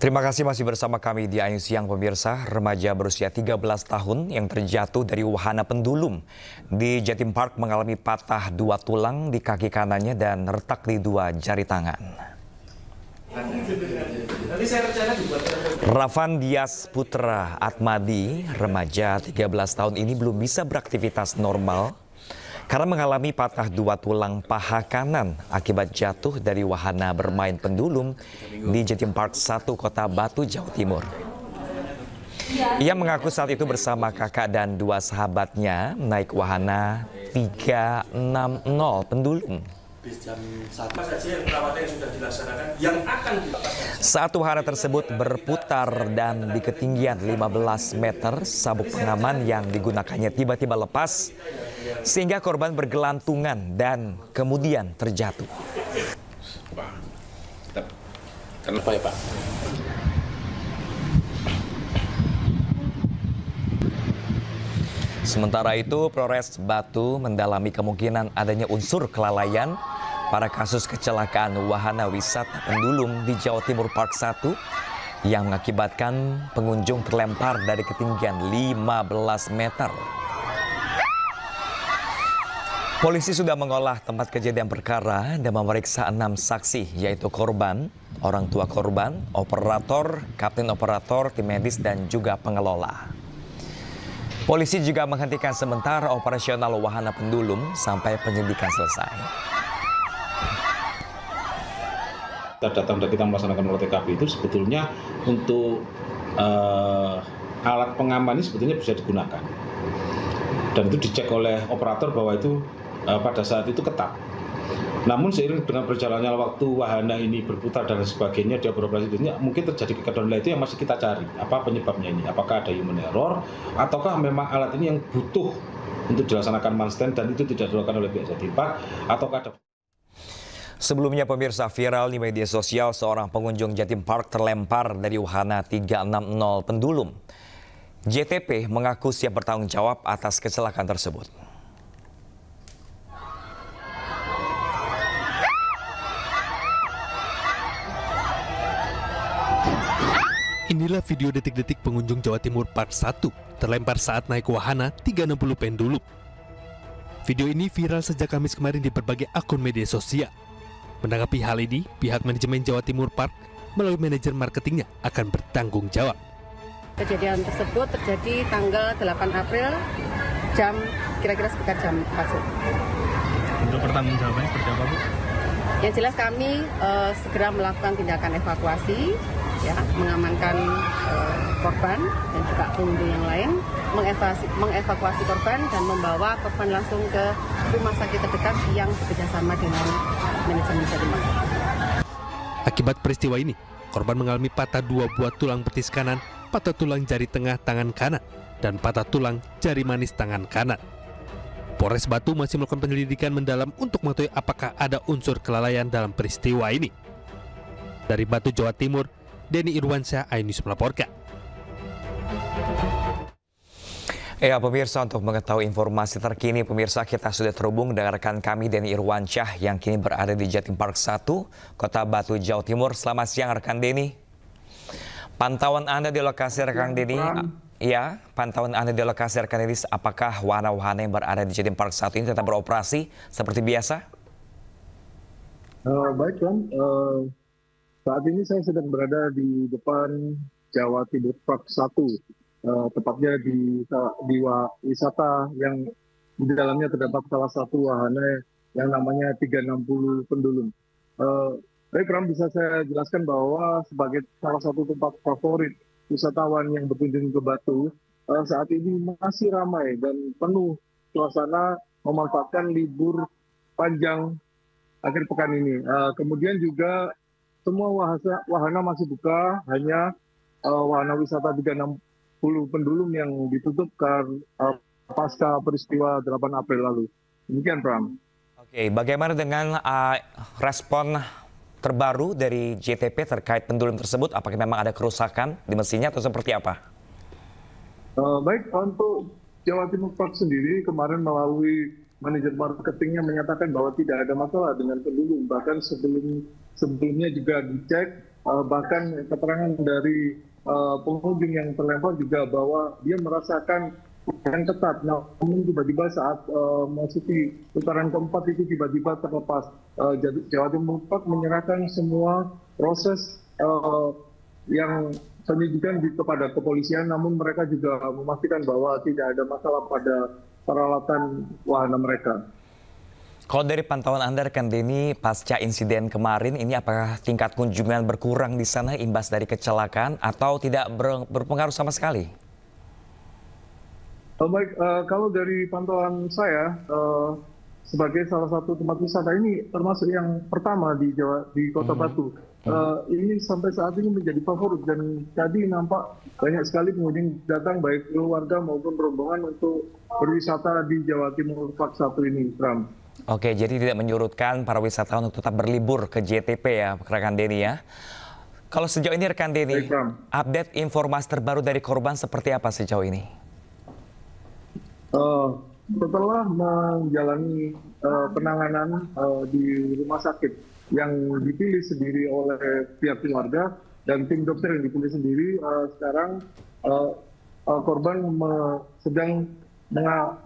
Terima kasih masih bersama kami di Ayu Siang pemirsa. Remaja berusia 13 tahun yang terjatuh dari wahana pendulum di Jatim Park mengalami patah 2 tulang di kaki kanannya dan retak di 2 jari tangan. Ravan Dias Putra Atmadi, remaja 13 tahun ini belum bisa beraktivitas normal karena mengalami patah 2 tulang paha kanan akibat jatuh dari wahana bermain pendulum di Jatim Park 1 Kota Batu, Jawa Timur. Ia mengaku saat itu bersama kakak dan 2 sahabatnya naik wahana 360 pendulum. Saat wahana tersebut berputar dan di ketinggian 15 meter, sabuk pengaman yang digunakannya tiba-tiba lepas sehingga korban bergelantungan dan kemudian terjatuh. Kenapa ya, Pak? Sementara itu, Polres Batu mendalami kemungkinan adanya unsur kelalaian pada kasus kecelakaan wahana wisata pendulum di Jawa Timur Park 1 yang mengakibatkan pengunjung terlempar dari ketinggian 15 meter. Polisi sudah mengolah tempat kejadian perkara dan memeriksa 6 saksi, yaitu korban, orang tua korban, operator, kapten operator, tim medis, dan juga pengelola. Polisi juga menghentikan sementara operasional wahana pendulum sampai penyelidikan selesai. Data yang kita melaksanakan olah TKP itu sebetulnya untuk alat pengaman ini sebetulnya bisa digunakan. Dan itu dicek oleh operator bahwa itu pada saat itu ketat. Namun seiring dengan berjalannya waktu wahana ini berputar dan sebagainya, dia beroperasi dunia, mungkin terjadi kekacauan itu yang masih kita cari. Apa penyebabnya ini? Apakah ada human error? Ataukah memang alat ini yang butuh untuk dilaksanakan manstand dan itu tidak dilakukan oleh pihak Jatim Park? Ataukah ada... Sebelumnya pemirsa, viral di media sosial seorang pengunjung Jatim Park terlempar dari wahana 360 pendulum. JTP mengaku siap bertanggung jawab atas kecelakaan tersebut. Inilah video detik-detik pengunjung Jawa Timur Park 1 terlempar saat naik wahana 360 pendulum. Video ini viral sejak Kamis kemarin di berbagai akun media sosial. Menanggapi hal ini, pihak manajemen Jawa Timur Park melalui manajer marketingnya akan bertanggung jawab. Kejadian tersebut terjadi tanggal 8 April kira-kira sekitar jam 4 sore. Untuk pertanggung jawabannya seperti apa, Bu? Yang jelas kami segera melakukan tindakan evakuasi, ya, mengamankan korban dan juga pengunjung yang lain, mengevakuasi korban dan membawa korban langsung ke rumah sakit terdekat yang bekerjasama dengan manajemen Jatim Park. Akibat peristiwa ini, korban mengalami patah 2 buah tulang betis kanan, patah tulang jari tengah tangan kanan, dan patah tulang jari manis tangan kanan. Polres Batu masih melakukan penyelidikan mendalam untuk mengetahui apakah ada unsur kelalaian dalam peristiwa ini. Dari Batu, Jawa Timur, Denny Irwansyah, Ayu News melaporkan. Ya pemirsa, untuk mengetahui informasi terkini, pemirsa kita sudah terhubung dengan rekan kami Denny Irwansyah yang kini berada di Jatim Park 1, Kota Batu, Jawa Timur. Selamat siang rekan Denny. Pantauan Anda di lokasi rekan Denny, ya, pantauan Anda di lokasi rekan Denny, apakah wahana-wahana yang berada di Jatim Park 1 ini tetap beroperasi seperti biasa? Baik, Bang. Saat ini saya sedang berada di depan Jawa Timur Park 1, tepatnya di wisata yang di dalamnya terdapat salah satu wahana yang namanya 360 pendulum. Baik, Ram, bisa saya jelaskan bahwa sebagai salah satu tempat favorit wisatawan yang berkunjung ke Batu, saat ini masih ramai dan penuh suasana memanfaatkan libur panjang akhir pekan ini. Kemudian juga semua wahana masih buka, hanya wahana wisata 360 pendulum yang ditutup pasca peristiwa 8 April lalu. Demikian, Pram. Oke, bagaimana dengan respon terbaru dari JTP terkait pendulum tersebut? Apakah memang ada kerusakan di mesinnya atau seperti apa? Baik, untuk Jawa Timur Park sendiri kemarin melalui manajer marketingnya menyatakan bahwa tidak ada masalah dengan pendulum. Bahkan sebelumnya juga dicek bahkan keterangan dari pengunjung yang terlempar juga bahwa dia merasakan yang ketat, namun tiba-tiba saat memasuki putaran keempat itu tiba-tiba terlepas. Jawatim Murpak menyerahkan semua proses yang penyidikan kepada kepolisian, namun mereka juga memastikan bahwa tidak ada masalah pada peralatan wahana mereka. Kalau dari pantauan Anda, rekan Denny, pasca insiden kemarin ini apakah tingkat kunjungan berkurang di sana imbas dari kecelakaan atau tidak berpengaruh sama sekali? Baik, kalau dari pantauan saya sebagai salah satu tempat wisata ini termasuk yang pertama di Kota Batu. Ini sampai saat ini menjadi favorit dan tadi nampak banyak sekali pengunjung datang baik keluarga maupun rombongan untuk berwisata di Jawa Timur Park 1 ini, Bram. Oke, jadi tidak menyurutkan para wisatawan untuk tetap berlibur ke JTP ya, rekan Denny ya. Kalau sejauh ini rekan Denny, update informasi terbaru dari korban seperti apa sejauh ini? Setelah menjalani penanganan di rumah sakit yang dipilih sendiri oleh pihak keluarga dan tim dokter yang dipilih sendiri, sekarang korban sedang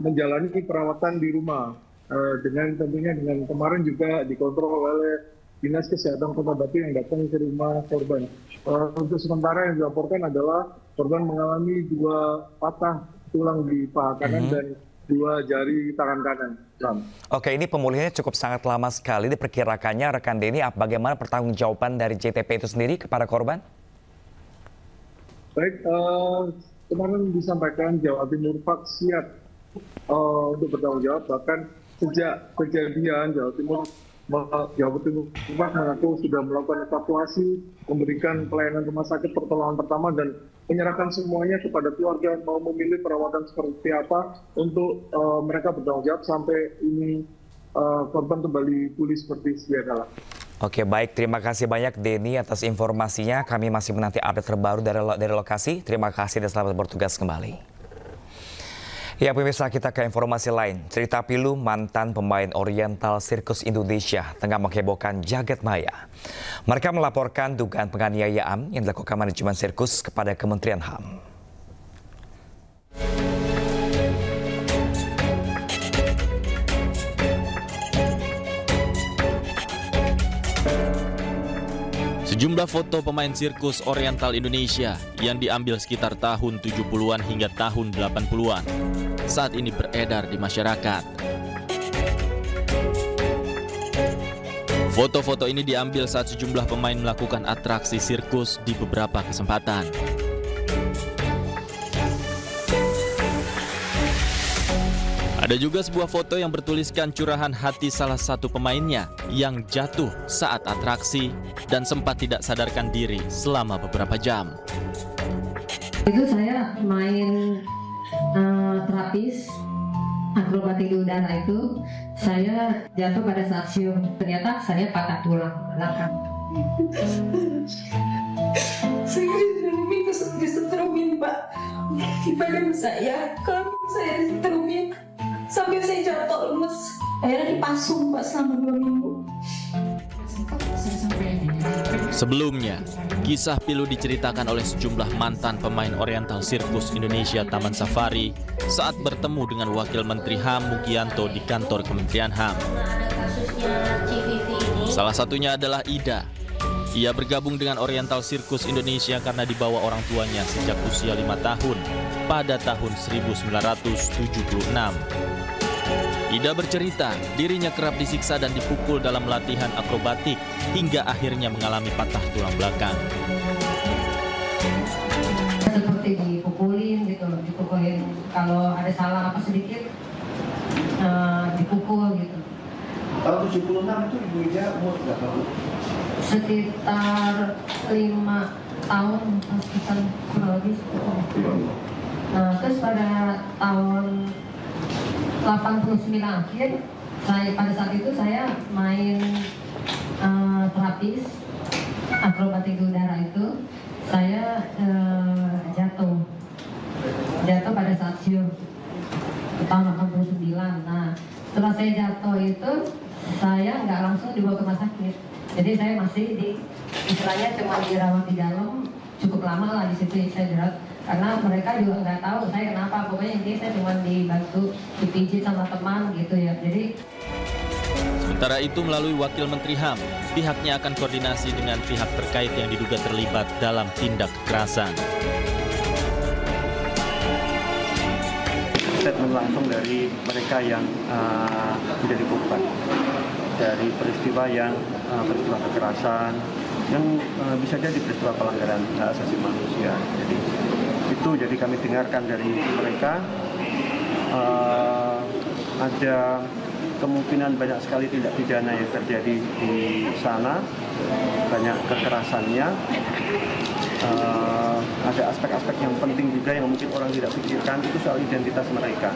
menjalani perawatan di rumah dengan tentunya dengan kemarin juga dikontrol oleh Dinas Kesehatan Kota Batu yang datang ke rumah korban. Untuk sementara yang dilaporkan adalah korban mengalami 2 patah tulang di paha kanan dan 2 jari tangan kanan. Oke, ini pemulihannya cukup sangat lama sekali. Diperkirakannya rekan Denny, bagaimana pertanggungjawaban dari JTP itu sendiri kepada korban? Baik, kemarin disampaikan Jawa Timur Park siap untuk bertanggung jawab. Bahkan sejak kejadian Jawa Timur Park mengaku sudah melakukan evakuasi, memberikan pelayanan rumah sakit pertolongan pertama dan menyerahkan semuanya kepada keluarga mau memilih perawatan seperti apa untuk mereka bertanggung jawab sampai ini korban kembali pulih seperti sedia kala. Oke, baik, terima kasih banyak Denny atas informasinya. Kami masih menanti update terbaru dari lokasi. Terima kasih dan selamat bertugas kembali. Ya pemirsa, kita ke informasi lain. Cerita pilu mantan pemain Oriental Sirkus Indonesia tengah menghebohkan jagat maya. Mereka melaporkan dugaan penganiayaan yang dilakukan manajemen sirkus kepada Kementerian HAM. Sejumlah foto pemain sirkus Oriental Indonesia yang diambil sekitar tahun 70-an hingga tahun 80-an saat ini beredar di masyarakat. Foto-foto ini diambil saat sejumlah pemain melakukan atraksi sirkus di beberapa kesempatan. Ada juga sebuah foto yang bertuliskan curahan hati salah satu pemainnya yang jatuh saat atraksi dan sempat tidak sadarkan diri selama beberapa jam. Itu saya main terapis akrobatik di udara itu, saya jatuh pada saat siung. Ternyata saya patah tulang belakang. Saya disetrumin Pak di badan saya, kan saya disetrumin sampai saya jatuh lemes. Akhirnya dipasung Pak selama 2 minggu. Sebelumnya, kisah pilu diceritakan oleh sejumlah mantan pemain Oriental Sirkus Indonesia Taman Safari saat bertemu dengan Wakil Menteri HAM Mugianto di kantor Kementerian HAM. Salah satunya adalah Ida. Ia bergabung dengan Oriental Sirkus Indonesia karena dibawa orang tuanya sejak usia 5 tahun pada tahun 1976. Ida bercerita, dirinya kerap disiksa dan dipukul dalam latihan akrobatik hingga akhirnya mengalami patah tulang belakang. Seperti dipukulin gitu, dipukulin kalau ada salah apa sedikit dipukul gitu. Tahun 76 itu Ibu Ida umur berapa? Sekitar 5 tahun, sekitar kurang lebih. Terus pada tahun 89 akhir, pada saat itu saya main terapis akrobatik di udara itu, saya jatuh pada saat siung tahun 89. Nah, setelah saya jatuh itu, saya nggak langsung dibawa ke rumah sakit, Jadi saya masih istilahnya cuma dirawat di dalam, cukup lama lah di situ saya dirawat. Karena mereka juga nggak tahu saya kenapa, pokoknya intinya saya cuma dibantu dipijit sama teman gitu ya. Jadi sementara itu melalui Wakil Menteri HAM, pihaknya akan koordinasi dengan pihak terkait yang diduga terlibat dalam tindak kekerasan. Statement langsung dari mereka yang menjadi korban dari peristiwa peristiwa kekerasan yang bisa jadi peristiwa pelanggaran hak asasi manusia. Jadi kami dengarkan dari mereka ada kemungkinan banyak sekali tindak pidana yang terjadi di sana, banyak kekerasannya. Ada aspek-aspek yang penting juga yang mungkin orang tidak pikirkan, itu soal identitas mereka.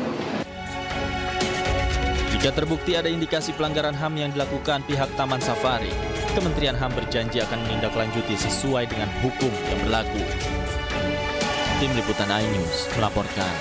Jika terbukti ada indikasi pelanggaran HAM yang dilakukan pihak Taman Safari, Kementerian HAM berjanji akan menindaklanjuti sesuai dengan hukum yang berlaku. Tim Liputan iNews melaporkan.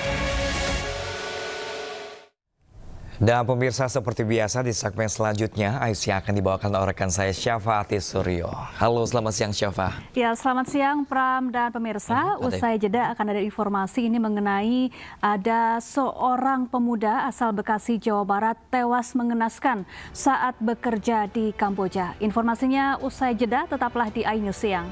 Dan pemirsa, seperti biasa di segmen selanjutnya, Aisyah akan dibawakan oleh rekan saya Syafa Atis Suryo. Halo, selamat siang Syafa. Ya, selamat siang Pram dan pemirsa. Usai jeda akan ada informasi ini mengenai ada seorang pemuda asal Bekasi, Jawa Barat tewas mengenaskan saat bekerja di Kamboja. Informasinya usai jeda, tetaplah di iNews Siang.